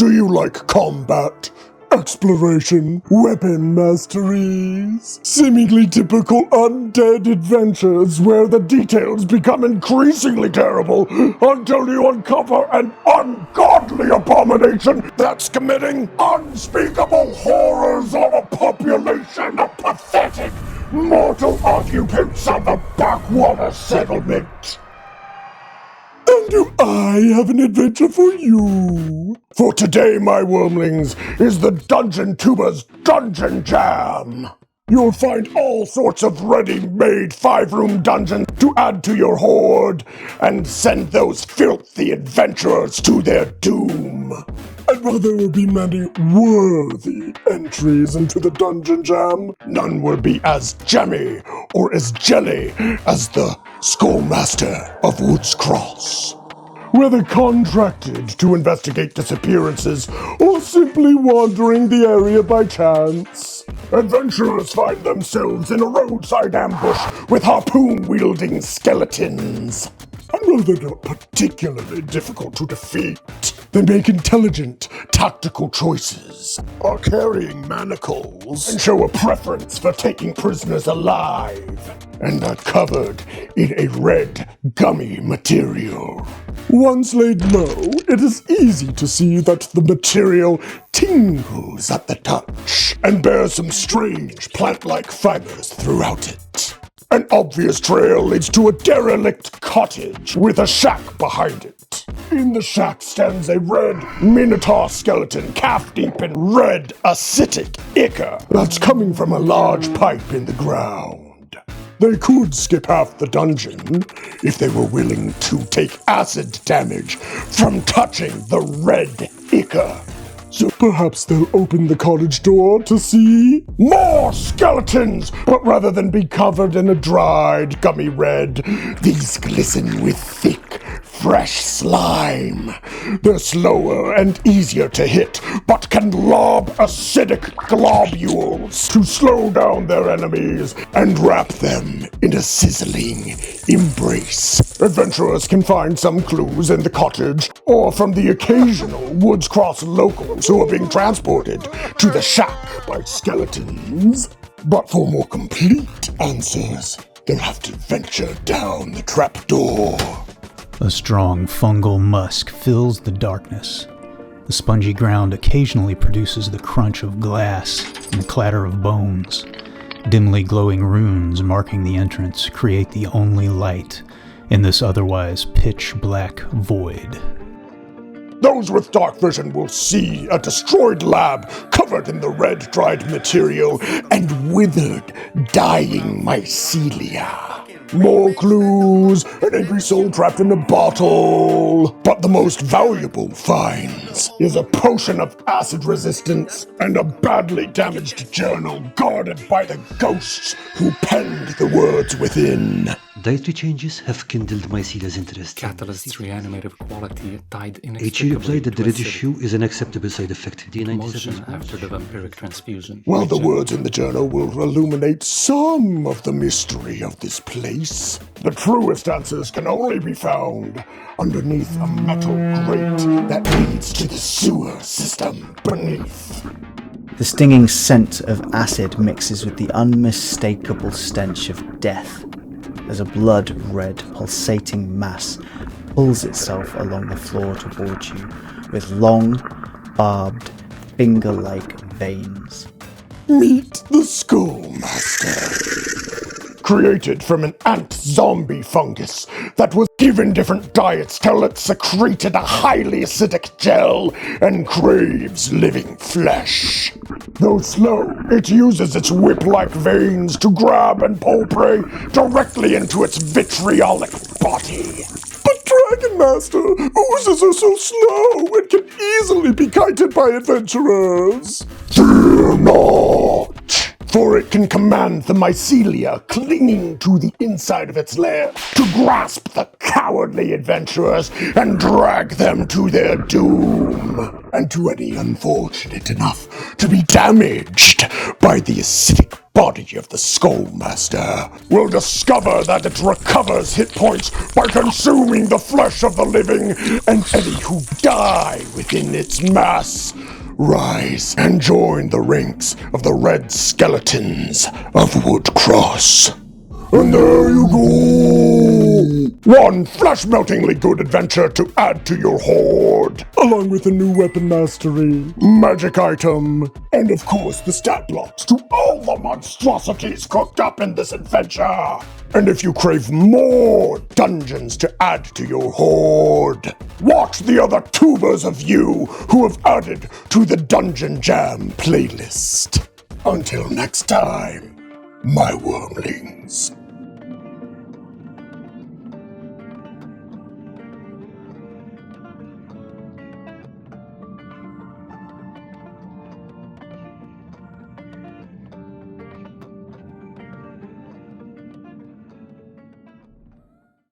Do you like combat, exploration, weapon masteries? Seemingly typical undead adventures where the details become increasingly terrible until you uncover an ungodly abomination that's committing unspeakable horrors on a population of pathetic mortal occupants of the backwater settlement. And do I have an adventure for you? For today, my wormlings, is the DungeonTuber's Dungeon Jam. You'll find all sorts of ready-made 5-room dungeons to add to your horde and send those filthy adventurers to their doom. And while there will be many worthy entries into the Dungeon Jam, none will be as jammy or as jelly as the Skullmaster of Woods Cross. Whether contracted to investigate disappearances or simply wandering the area by chance, adventurers find themselves in a roadside ambush with harpoon-wielding skeletons. And while they're not particularly difficult to defeat, they make intelligent, tactical choices, are carrying manacles, and show a preference for taking prisoners alive, and are covered in a red, gummy material. Once laid low, it is easy to see that the material tingles at the touch, and bears some strange plant-like fibers throughout it. An obvious trail leads to a derelict cottage with a shack behind it. In the shack stands a red minotaur skeleton calf-deep in red acidic ichor that's coming from a large pipe in the ground. They could skip half the dungeon if they were willing to take acid damage from touching the red ichor. So perhaps they'll open the cottage door to see more skeletons, but rather than be covered in a dried gummy red, these glisten with thick, fresh slime. They're slower and easier to hit, but can lob acidic globules to slow down their enemies and wrap them in a sizzling embrace. Adventurers can find some clues in the cottage, or from the occasional Woods Cross locals who are being transported to the shack by skeletons. But for more complete answers, they'll have to venture down the trapdoor. A strong fungal musk fills the darkness. The spongy ground occasionally produces the crunch of glass and the clatter of bones. Dimly glowing runes marking the entrance create the only light in this otherwise pitch-black void. Those with dark vision will see a destroyed lab covered in the red dried material and withered, dying mycelia. More clues, an angry soul trapped in a bottle. But the most valuable finds is a potion of acid resistance and a badly damaged journal guarded by the ghosts who penned the words within. Dietary changes have kindled mycelia's interest. Catalyst's reanimative quality tied HE replied that the red issue is an acceptable side effect. Motion after the vampiric transfusion. Well, the words in the journal will illuminate some of the mystery of this place. The truest answers can only be found underneath a metal grate that leads to the sewer system beneath. The stinging scent of acid mixes with the unmistakable stench of death as a blood-red pulsating mass pulls itself along the floor towards you with long, barbed, finger-like veins. Meet the Skullmaster. Created from an ant-zombie fungus that was given different diets till it secreted a highly acidic gel and craves living flesh. Though slow, it uses its whip-like veins to grab and pull prey directly into its vitriolic body. But Dragon Master, oozes are so slow and can easily be kited by adventurers. Fear not! For it can command the mycelia clinging to the inside of its lair to grasp the cowardly adventurers and drag them to their doom. And to any unfortunate enough to be damaged by the acidic body of the Skullmaster will discover that it recovers hit points by consuming the flesh of the living, and any who die within its mass rise and join the ranks of the red skeletons of Woodcross. And there you go! One flesh-meltingly good adventure to add to your hoard, along with a new weapon mastery, magic item, and of course the stat blocks to all the monstrosities cooked up in this adventure. And if you crave more dungeons to add to your hoard, watch the other tubers of you who have added to the Dungeon Jam playlist. Until next time, my wormlings.